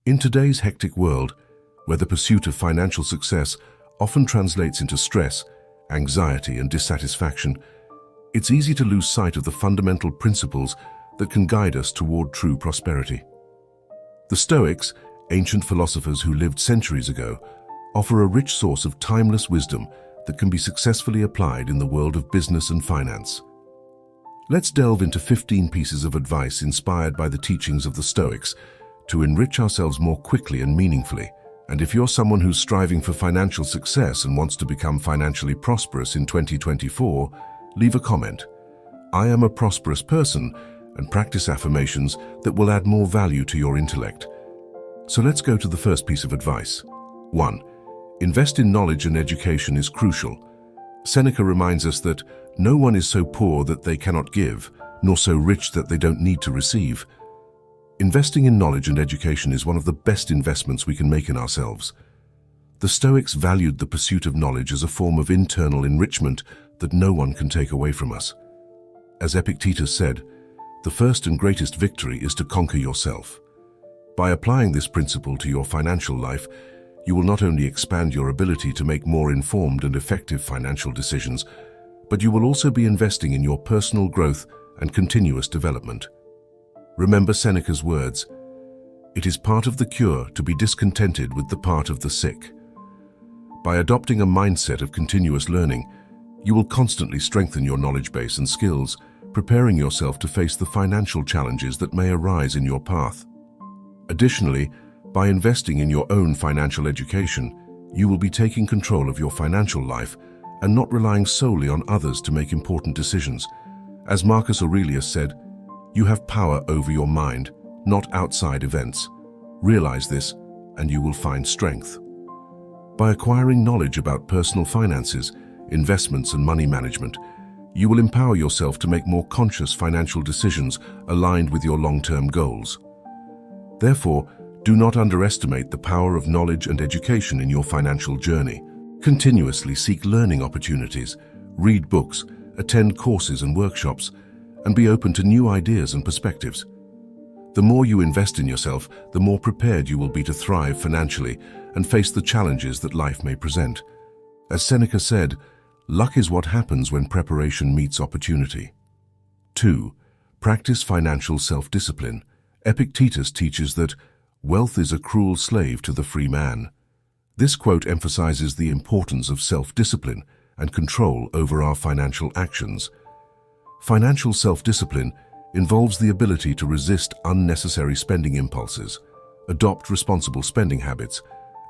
In today's hectic world, where the pursuit of financial success often translates into stress, anxiety, and dissatisfaction, it's easy to lose sight of the fundamental principles that can guide us toward true prosperity. The Stoics, ancient philosophers who lived centuries ago, offer a rich source of timeless wisdom that can be successfully applied in the world of business and finance. Let's delve into 15 pieces of advice inspired by the teachings of the Stoics to enrich ourselves more quickly and meaningfully. And if you're someone who's striving for financial success and wants to become financially prosperous in 2024, leave a comment. I am a prosperous person, and practice affirmations that will add more value to your intellect. So let's go to the first piece of advice. 1. Invest in knowledge and education is crucial. Seneca reminds us that no one is so poor that they cannot give, nor so rich that they don't need to receive. Investing in knowledge and education is one of the best investments we can make in ourselves. The Stoics valued the pursuit of knowledge as a form of internal enrichment that no one can take away from us. As Epictetus said, the first and greatest victory is to conquer yourself. By applying this principle to your financial life, you will not only expand your ability to make more informed and effective financial decisions, but you will also be investing in your personal growth and continuous development. Remember Seneca's words, "It is part of the cure to be discontented with the part of the sick." By adopting a mindset of continuous learning, you will constantly strengthen your knowledge base and skills, preparing yourself to face the financial challenges that may arise in your path. Additionally, by investing in your own financial education, you will be taking control of your financial life and not relying solely on others to make important decisions. As Marcus Aurelius said, "You have power over your mind, not outside events. Realize this, and you will find strength." By acquiring knowledge about personal finances, investments, and money management, you will empower yourself to make more conscious financial decisions aligned with your long-term goals. Therefore, do not underestimate the power of knowledge and education in your financial journey. Continuously seek learning opportunities, read books, attend courses and workshops, and be open to new ideas and perspectives. The more you invest in yourself, the more prepared you will be to thrive financially and face the challenges that life may present. As Seneca said, luck is what happens when preparation meets opportunity. 2. Practice financial self-discipline. Epictetus teaches that wealth is a cruel slave to the free man. This quote emphasizes the importance of self-discipline and control over our financial actions. Financial self-discipline involves the ability to resist unnecessary spending impulses, adopt responsible spending habits,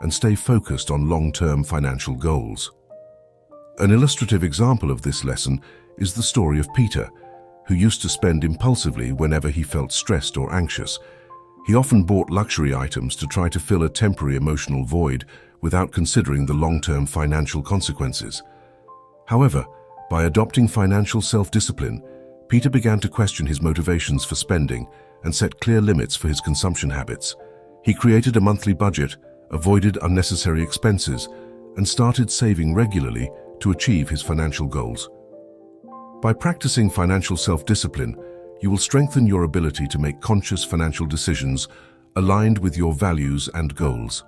and stay focused on long-term financial goals. An illustrative example of this lesson is the story of Peter, who used to spend impulsively whenever he felt stressed or anxious. He often bought luxury items to try to fill a temporary emotional void without considering the long-term financial consequences. However, by adopting financial self-discipline, Peter began to question his motivations for spending and set clear limits for his consumption habits. He created a monthly budget, avoided unnecessary expenses, and started saving regularly to achieve his financial goals. By practicing financial self-discipline, you will strengthen your ability to make conscious financial decisions aligned with your values and goals.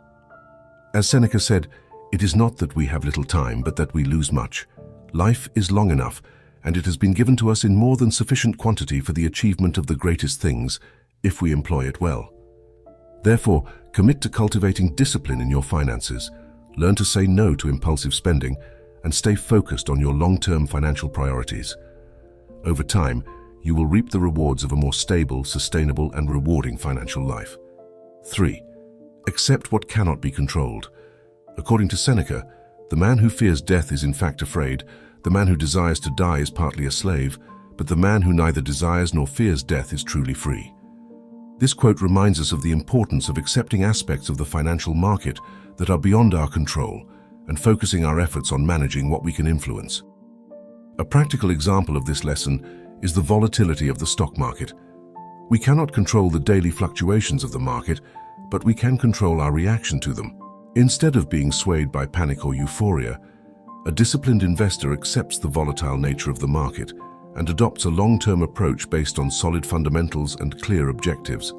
As Seneca said, "It is not that we have little time, but that we lose much. Life is long enough, and it has been given to us in more than sufficient quantity for the achievement of the greatest things, if we employ it well." Therefore, commit to cultivating discipline in your finances, learn to say no to impulsive spending, and stay focused on your long-term financial priorities. Over time, you will reap the rewards of a more stable, sustainable, and rewarding financial life. 3. Accept what cannot be controlled. According to Seneca, the man who fears death is in fact afraid, the man who desires to die is partly a slave, but the man who neither desires nor fears death is truly free. This quote reminds us of the importance of accepting aspects of the financial market that are beyond our control and focusing our efforts on managing what we can influence. A practical example of this lesson is the volatility of the stock market. We cannot control the daily fluctuations of the market, but we can control our reaction to them. Instead of being swayed by panic or euphoria, a disciplined investor accepts the volatile nature of the market and adopts a long-term approach based on solid fundamentals and clear objectives.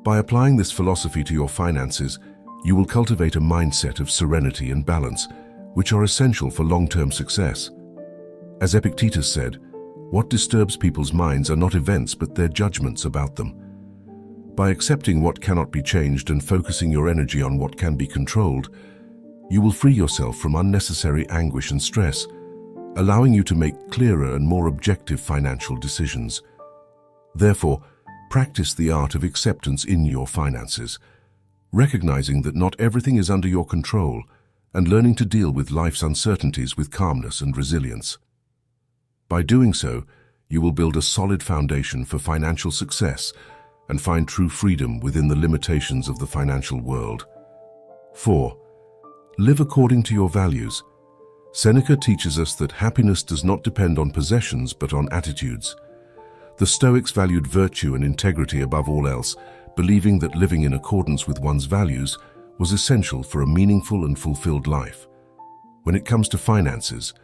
By applying this philosophy to your finances, you will cultivate a mindset of serenity and balance, which are essential for long-term success. As Epictetus said, what disturbs people's minds are not events but their judgments about them. By accepting what cannot be changed and focusing your energy on what can be controlled, you will free yourself from unnecessary anguish and stress, allowing you to make clearer and more objective financial decisions. Therefore, practice the art of acceptance in your finances, recognizing that not everything is under your control and learning to deal with life's uncertainties with calmness and resilience. By doing so, you will build a solid foundation for financial success and find true freedom within the limitations of the financial world. 4. Live according to your values. Seneca teaches us that happiness does not depend on possessions but on attitudes. The Stoics valued virtue and integrity above all else, believing that living in accordance with one's values was essential for a meaningful and fulfilled life. When it comes to finances,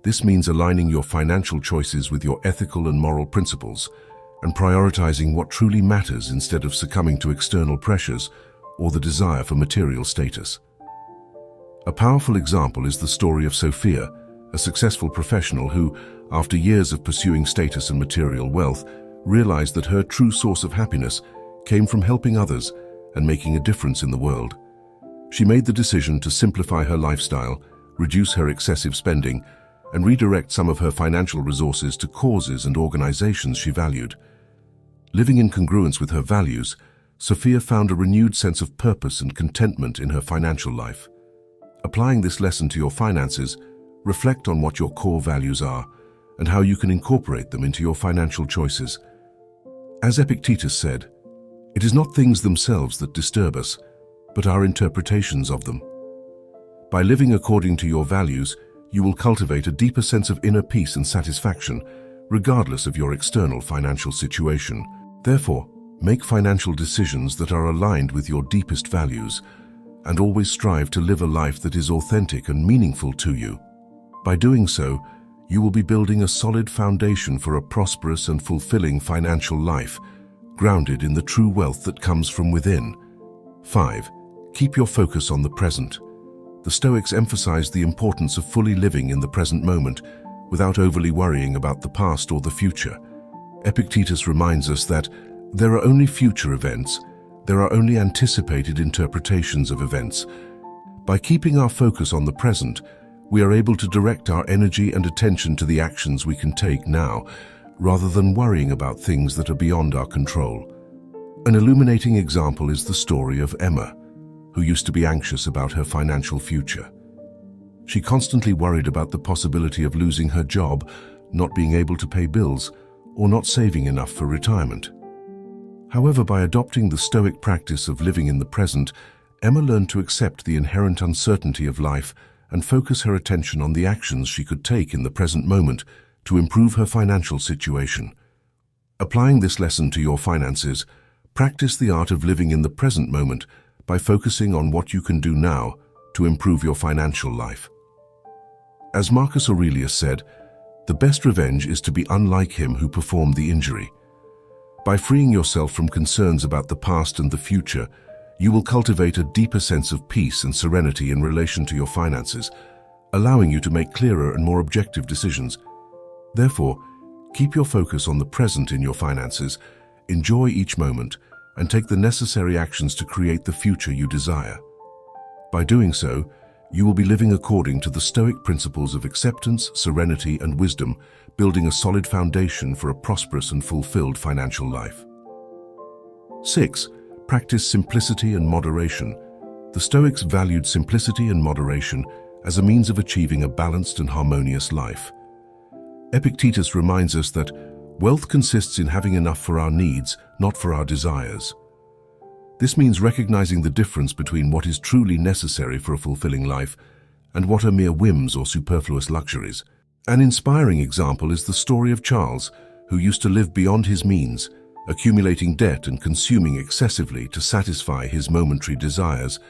this means aligning your financial choices with your ethical and moral principles and prioritizing what truly matters instead of succumbing to external pressures or the desire for material status. A powerful example is the story of Sophia, a successful professional who, after years of pursuing status and material wealth, realized that her true source of happiness came from helping others and making a difference in the world. She made the decision to simplify her lifestyle, reduce her excessive spending, and redirect some of her financial resources to causes and organizations she valued. Living in congruence with her values, Sophia found a renewed sense of purpose and contentment in her financial life. Applying this lesson to your finances, reflect on what your core values are and how you can incorporate them into your financial choices. As Epictetus said, "It is not things themselves that disturb us, but our interpretations of them." By living according to your values, you will cultivate a deeper sense of inner peace and satisfaction, regardless of your external financial situation. Therefore, make financial decisions that are aligned with your deepest values, and always strive to live a life that is authentic and meaningful to you. By doing so, you will be building a solid foundation for a prosperous and fulfilling financial life, grounded in the true wealth that comes from within. 5. Keep your focus on the present. The Stoics emphasized the importance of fully living in the present moment without overly worrying about the past or the future. Epictetus reminds us that there are only future events, there are only anticipated interpretations of events. By keeping our focus on the present, we are able to direct our energy and attention to the actions we can take now, rather than worrying about things that are beyond our control. An illuminating example is the story of Emma, who used to be anxious about her financial future. She constantly worried about the possibility of losing her job, not being able to pay bills, or not saving enough for retirement. However, by adopting the Stoic practice of living in the present, Emma learned to accept the inherent uncertainty of life and focus her attention on the actions she could take in the present moment to improve her financial situation. Applying this lesson to your finances, practice the art of living in the present moment by focusing on what you can do now to improve your financial life. As Marcus Aurelius said, "The best revenge is to be unlike him who performed the injury." By freeing yourself from concerns about the past and the future, you will cultivate a deeper sense of peace and serenity in relation to your finances, allowing you to make clearer and more objective decisions. Therefore, keep your focus on the present in your finances, enjoy each moment, and take the necessary actions to create the future you desire. By doing so, you will be living according to the Stoic principles of acceptance, serenity, and wisdom, building a solid foundation for a prosperous and fulfilled financial life. 6. Practice simplicity and moderation. The Stoics valued simplicity and moderation as a means of achieving a balanced and harmonious life. Epictetus reminds us that wealth consists in having enough for our needs, not for our desires. This means recognizing the difference between what is truly necessary for a fulfilling life and what are mere whims or superfluous luxuries. An inspiring example is the story of Charles, who used to live beyond his means, accumulating debt and consuming excessively to satisfy his momentary desires.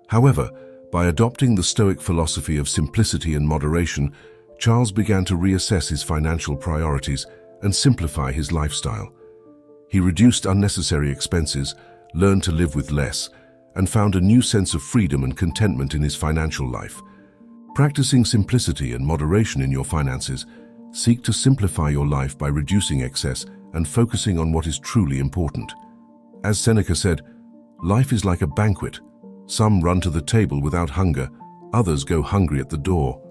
However, by adopting the Stoic philosophy of simplicity and moderation, Charles began to reassess his financial priorities and simplify his lifestyle. He reduced unnecessary expenses, learned to live with less, and found a new sense of freedom and contentment in his financial life. Practicing simplicity and moderation in your finances, seek to simplify your life by reducing excess and focusing on what is truly important. As Seneca said, life is like a banquet. Some run to the table without hunger, others go hungry at the door.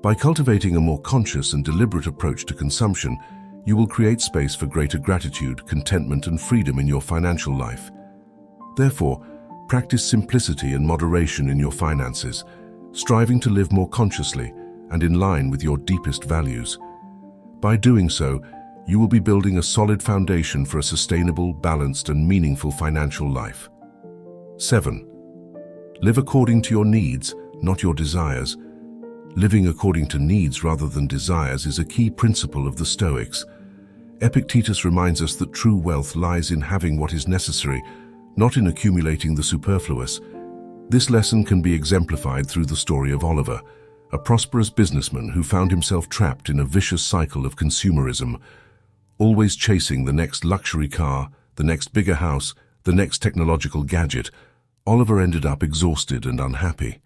By cultivating a more conscious and deliberate approach to consumption, you will create space for greater gratitude, contentment, and freedom in your financial life. Therefore, practice simplicity and moderation in your finances, striving to live more consciously and in line with your deepest values. By doing so, you will be building a solid foundation for a sustainable, balanced, and meaningful financial life. 7. Live according to your needs, not your desires. Living according to needs rather than desires is a key principle of the Stoics. Epictetus reminds us that true wealth lies in having what is necessary, not in accumulating the superfluous. This lesson can be exemplified through the story of Oliver, a prosperous businessman who found himself trapped in a vicious cycle of consumerism, always chasing the next luxury car, the next bigger house, the next technological gadget. Oliver ended up exhausted and unhappy.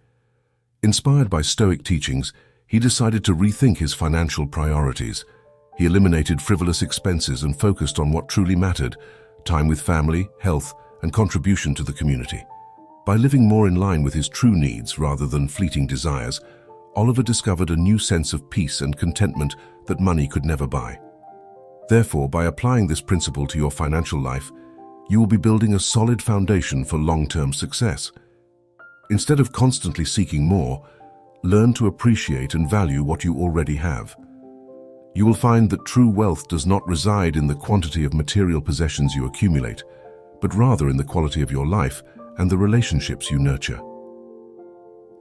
Inspired by Stoic teachings, he decided to rethink his financial priorities. He eliminated frivolous expenses and focused on what truly mattered: time with family, health, and contribution to the community. By living more in line with his true needs rather than fleeting desires, Oliver discovered a new sense of peace and contentment that money could never buy. Therefore, by applying this principle to your financial life, you will be building a solid foundation for long-term success. Instead of constantly seeking more, learn to appreciate and value what you already have. You will find that true wealth does not reside in the quantity of material possessions you accumulate, but rather in the quality of your life and the relationships you nurture.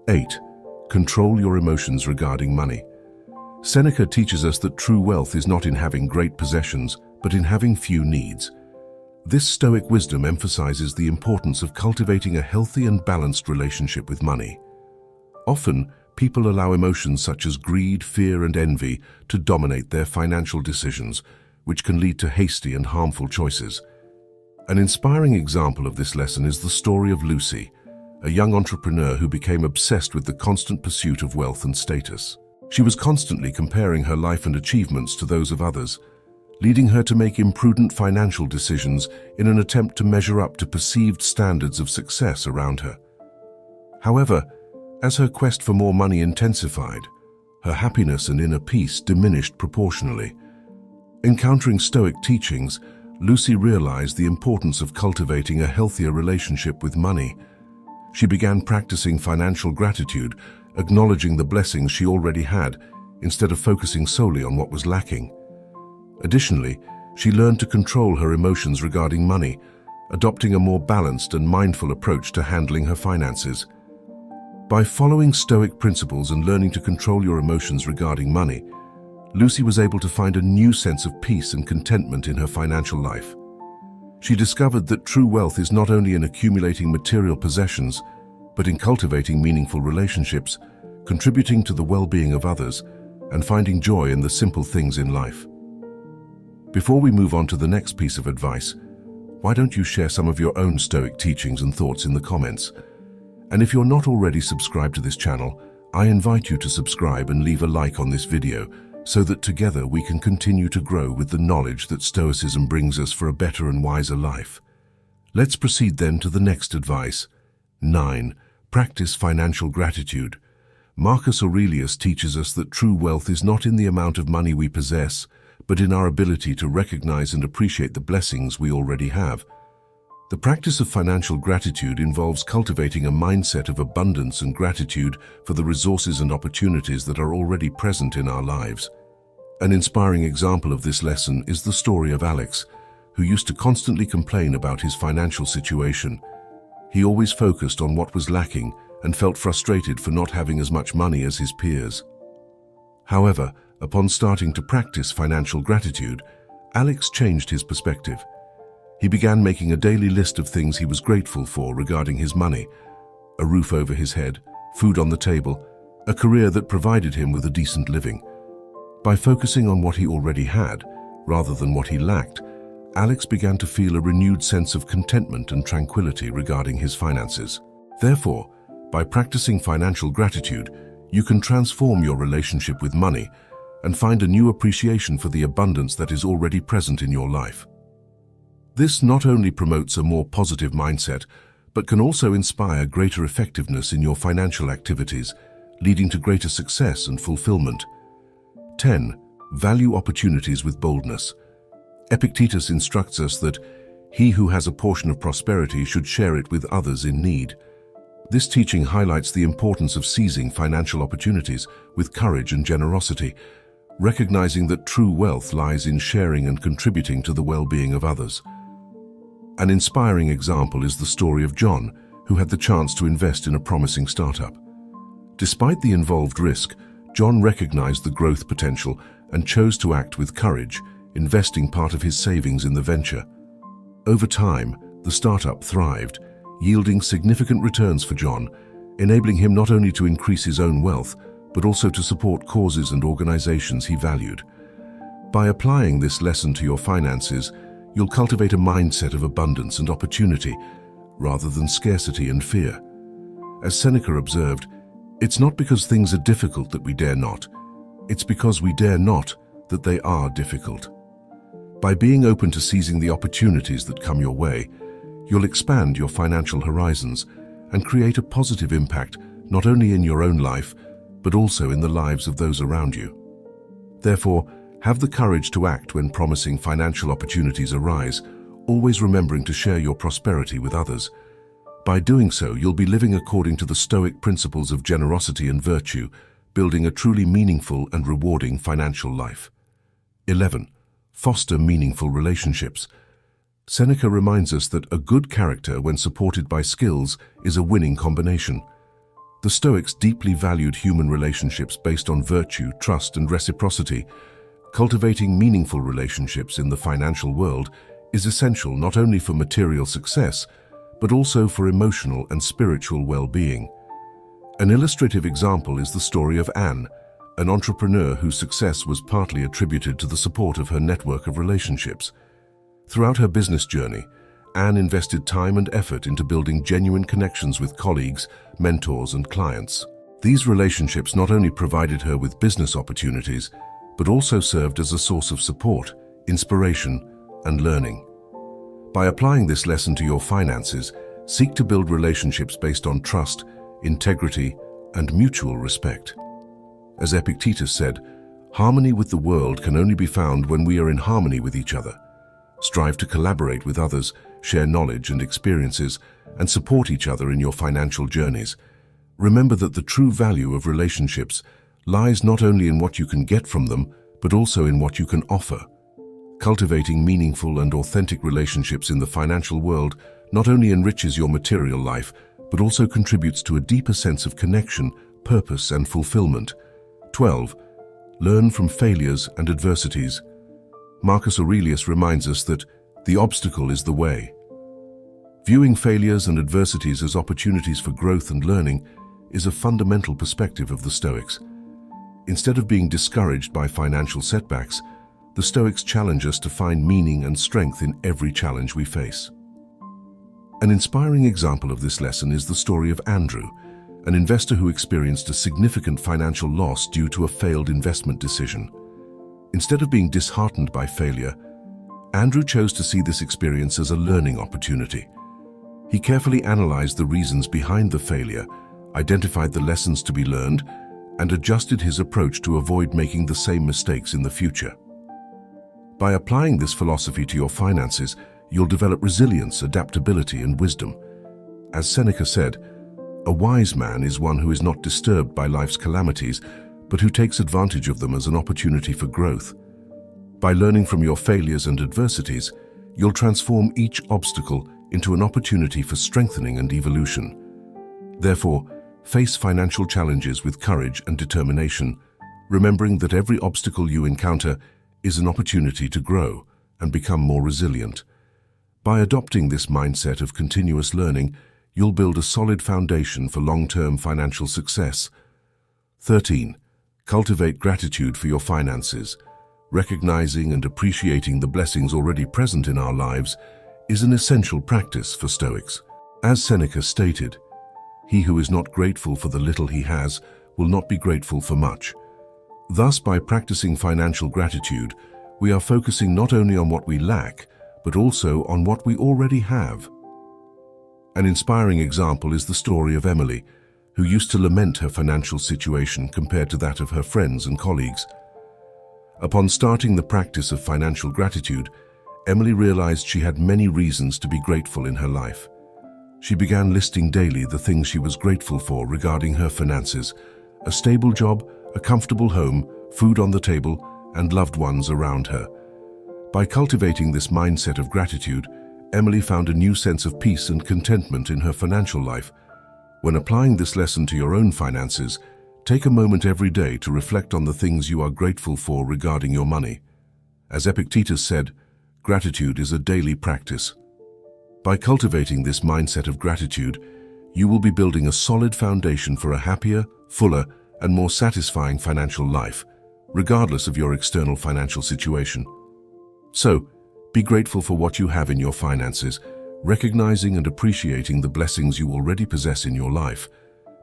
8. Control your emotions regarding money. Seneca teaches us that true wealth is not in having great possessions, but in having few needs. This Stoic wisdom emphasizes the importance of cultivating a healthy and balanced relationship with money. Often, people allow emotions such as greed, fear, and envy to dominate their financial decisions, which can lead to hasty and harmful choices. An inspiring example of this lesson is the story of Lucy, a young entrepreneur who became obsessed with the constant pursuit of wealth and status. She was constantly comparing her life and achievements to those of others, leading her to make imprudent financial decisions in an attempt to measure up to perceived standards of success around her. However, as her quest for more money intensified, her happiness and inner peace diminished proportionally. Encountering Stoic teachings, Lucy realized the importance of cultivating a healthier relationship with money. She began practicing financial gratitude, acknowledging the blessings she already had, instead of focusing solely on what was lacking. Additionally, she learned to control her emotions regarding money, adopting a more balanced and mindful approach to handling her finances. By following Stoic principles and learning to control your emotions regarding money, Lucy was able to find a new sense of peace and contentment in her financial life. She discovered that true wealth is not only in accumulating material possessions, but in cultivating meaningful relationships, contributing to the well-being of others, and finding joy in the simple things in life. Before we move on to the next piece of advice, why don't you share some of your own Stoic teachings and thoughts in the comments? And if you're not already subscribed to this channel, I invite you to subscribe and leave a like on this video so that together we can continue to grow with the knowledge that Stoicism brings us for a better and wiser life. Let's proceed then to the next advice. 9. Practice financial gratitude. Marcus Aurelius teaches us that true wealth is not in the amount of money we possess, but in our ability to recognize and appreciate the blessings we already have. The practice of financial gratitude involves cultivating a mindset of abundance and gratitude for the resources and opportunities that are already present in our lives. An inspiring example of this lesson is the story of Alex, who used to constantly complain about his financial situation. He always focused on what was lacking and felt frustrated for not having as much money as his peers. However, upon starting to practice financial gratitude, Alex changed his perspective. He began making a daily list of things he was grateful for regarding his money: a roof over his head, food on the table, a career that provided him with a decent living. By focusing on what he already had, rather than what he lacked, Alex began to feel a renewed sense of contentment and tranquility regarding his finances. Therefore, by practicing financial gratitude, you can transform your relationship with money and find a new appreciation for the abundance that is already present in your life. This not only promotes a more positive mindset, but can also inspire greater effectiveness in your financial activities, leading to greater success and fulfillment. 10. Value opportunities with boldness. Epictetus instructs us that he who has a portion of prosperity should share it with others in need. This teaching highlights the importance of seizing financial opportunities with courage and generosity, recognizing that true wealth lies in sharing and contributing to the well-being of others. An inspiring example is the story of John, who had the chance to invest in a promising startup. Despite the involved risk, John recognized the growth potential and chose to act with courage, investing part of his savings in the venture. Over time, the startup thrived, yielding significant returns for John, enabling him not only to increase his own wealth, but also to support causes and organizations he valued. By applying this lesson to your finances, you'll cultivate a mindset of abundance and opportunity, rather than scarcity and fear. As Seneca observed, it's not because things are difficult that we dare not. It's because we dare not that they are difficult. By being open to seizing the opportunities that come your way, you'll expand your financial horizons and create a positive impact not only in your own life, but also in the lives of those around you. Therefore, have the courage to act when promising financial opportunities arise, always remembering to share your prosperity with others. By doing so, you'll be living according to the Stoic principles of generosity and virtue, building a truly meaningful and rewarding financial life. 11. Foster meaningful relationships. Seneca reminds us that a good character, when supported by skills, is a winning combination. The Stoics deeply valued human relationships based on virtue, trust, and reciprocity. Cultivating meaningful relationships in the financial world is essential not only for material success, but also for emotional and spiritual well-being. An illustrative example is the story of Anne, an entrepreneur whose success was partly attributed to the support of her network of relationships. Throughout her business journey, Anne invested time and effort into building genuine connections with colleagues, mentors, and clients. These relationships not only provided her with business opportunities, but also served as a source of support, inspiration, and learning. By applying this lesson to your finances, seek to build relationships based on trust, integrity, and mutual respect. As Epictetus said, harmony with the world can only be found when we are in harmony with each other. Strive to collaborate with others, share knowledge and experiences, and support each other in your financial journeys. Remember that the true value of relationships lies not only in what you can get from them, but also in what you can offer. Cultivating meaningful and authentic relationships in the financial world not only enriches your material life, but also contributes to a deeper sense of connection, purpose, and fulfillment. 12. Learn from failures and adversities. Marcus Aurelius reminds us that the obstacle is the way. Viewing failures and adversities as opportunities for growth and learning is a fundamental perspective of the Stoics. Instead of being discouraged by financial setbacks, the Stoics challenge us to find meaning and strength in every challenge we face. An inspiring example of this lesson is the story of Andrew, an investor who experienced a significant financial loss due to a failed investment decision. Instead of being disheartened by failure, Andrew chose to see this experience as a learning opportunity. He carefully analyzed the reasons behind the failure, identified the lessons to be learned, and adjusted his approach to avoid making the same mistakes in the future. By applying this philosophy to your finances, you'll develop resilience, adaptability, and wisdom. As Seneca said, a wise man is one who is not disturbed by life's calamities, but who takes advantage of them as an opportunity for growth. By learning from your failures and adversities, you'll transform each obstacle into an opportunity for strengthening and evolution. Therefore, face financial challenges with courage and determination, remembering that every obstacle you encounter is an opportunity to grow and become more resilient. By adopting this mindset of continuous learning, you'll build a solid foundation for long-term financial success. 13. Cultivate gratitude for your finances. recognizing and appreciating the blessings already present in our lives is an essential practice for Stoics. As Seneca stated, "He who is not grateful for the little he has will not be grateful for much." Thus, by practicing financial gratitude, we are focusing not only on what we lack, but also on what we already have. An inspiring example is the story of Emily, who used to lament her financial situation compared to that of her friends and colleagues. Upon starting the practice of financial gratitude, Emily realized she had many reasons to be grateful in her life. She began listing daily the things she was grateful for regarding her finances: a stable job, a comfortable home, food on the table, and loved ones around her. By cultivating this mindset of gratitude, Emily found a new sense of peace and contentment in her financial life. When applying this lesson to your own finances, take a moment every day to reflect on the things you are grateful for regarding your money. As Epictetus said, gratitude is a daily practice. By cultivating this mindset of gratitude, you will be building a solid foundation for a happier, fuller, and more satisfying financial life, regardless of your external financial situation. So, be grateful for what you have in your finances, recognizing and appreciating the blessings you already possess in your life.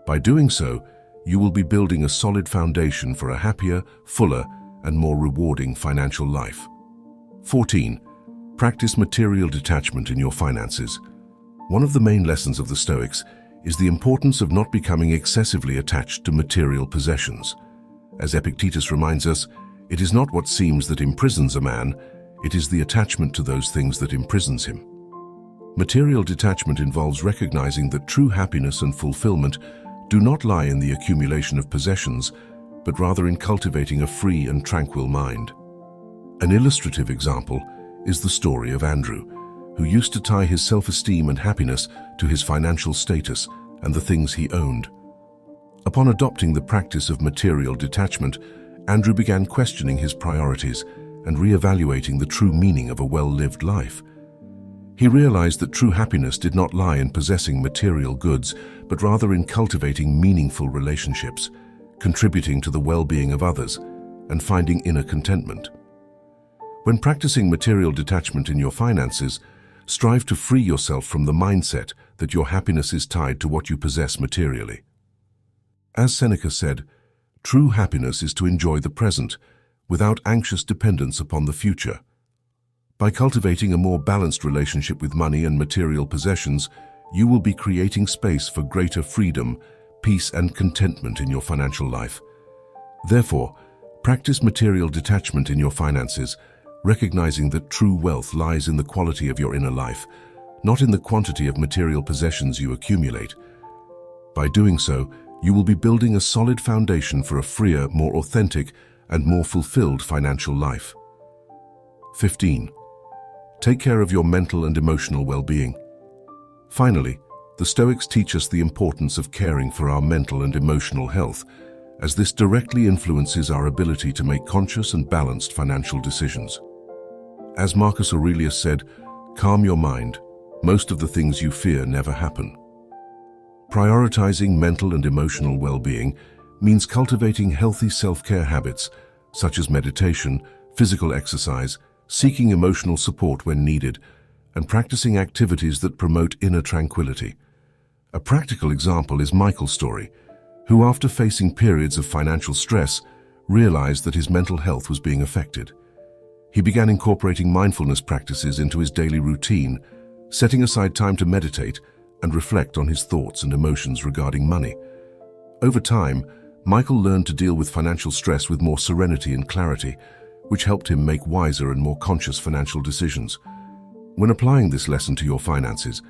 By doing so, you will be building a solid foundation for a happier, fuller, and more rewarding financial life. 14. Practice material detachment in your finances. One of the main lessons of the Stoics is the importance of not becoming excessively attached to material possessions. As Epictetus reminds us, it is not what seems that imprisons a man, it is the attachment to those things that imprisons him. Material detachment involves recognizing that true happiness and fulfillment do not lie in the accumulation of possessions, but rather in cultivating a free and tranquil mind. An illustrative example is the story of Andrew, who used to tie his self-esteem and happiness to his financial status and the things he owned. Upon adopting the practice of material detachment, Andrew began questioning his priorities and re-evaluating the true meaning of a well-lived life. He realized that true happiness did not lie in possessing material goods, but rather in cultivating meaningful relationships, contributing to the well-being of others, and finding inner contentment. When practicing material detachment in your finances, strive to free yourself from the mindset that your happiness is tied to what you possess materially. As Seneca said, true happiness is to enjoy the present, without anxious dependence upon the future. By cultivating a more balanced relationship with money and material possessions, you will be creating space for greater freedom, peace, and contentment in your financial life. Therefore, practice material detachment in your finances, recognizing that true wealth lies in the quality of your inner life, not in the quantity of material possessions you accumulate. By doing so, you will be building a solid foundation for a freer, more authentic, and more fulfilled financial life. 15. Take care of your mental and emotional well-being. Finally, the Stoics teach us the importance of caring for our mental and emotional health, as this directly influences our ability to make conscious and balanced financial decisions. As Marcus Aurelius said, "Calm your mind. Most of the things you fear never happen." Prioritizing mental and emotional well-being means cultivating healthy self-care habits, such as meditation, physical exercise, seeking emotional support when needed, and practicing activities that promote inner tranquility. A practical example is Michael's story, who, after facing periods of financial stress, realized that his mental health was being affected. He began incorporating mindfulness practices into his daily routine, setting aside time to meditate and reflect on his thoughts and emotions regarding money. Over time, Michael learned to deal with financial stress with more serenity and clarity, which helped him make wiser and more conscious financial decisions. When applying this lesson to your finances,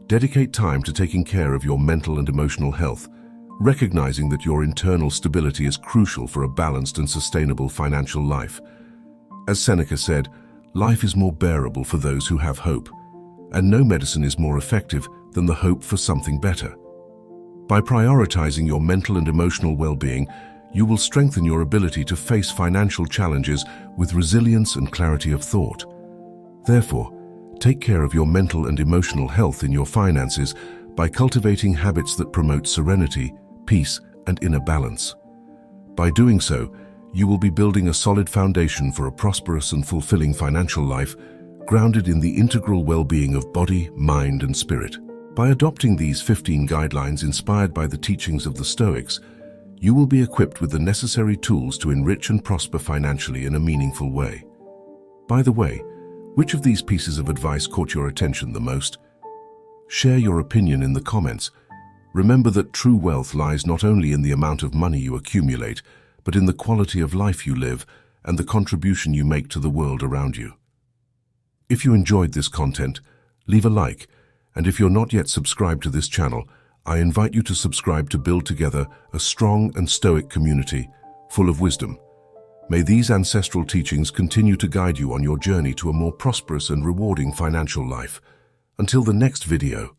dedicate time to taking care of your mental and emotional health, recognizing that your internal stability is crucial for a balanced and sustainable financial life. As Seneca said, life is more bearable for those who have hope, and no medicine is more effective than the hope for something better. By prioritizing your mental and emotional well-being, you will strengthen your ability to face financial challenges with resilience and clarity of thought. Therefore, take care of your mental and emotional health in your finances by cultivating habits that promote serenity, peace, and inner balance. By doing so, you will be building a solid foundation for a prosperous and fulfilling financial life, grounded in the integral well-being of body, mind, and spirit. By adopting these 15 guidelines inspired by the teachings of the Stoics, you will be equipped with the necessary tools to enrich and prosper financially in a meaningful way. By the way, which of these pieces of advice caught your attention the most? Share your opinion in the comments. Remember that true wealth lies not only in the amount of money you accumulate, but in the quality of life you live and the contribution you make to the world around you. If you enjoyed this content, leave a like, and if you're not yet subscribed to this channel, I invite you to subscribe to build together a strong and stoic community full of wisdom. May these ancestral teachings continue to guide you on your journey to a more prosperous and rewarding financial life. Until the next video,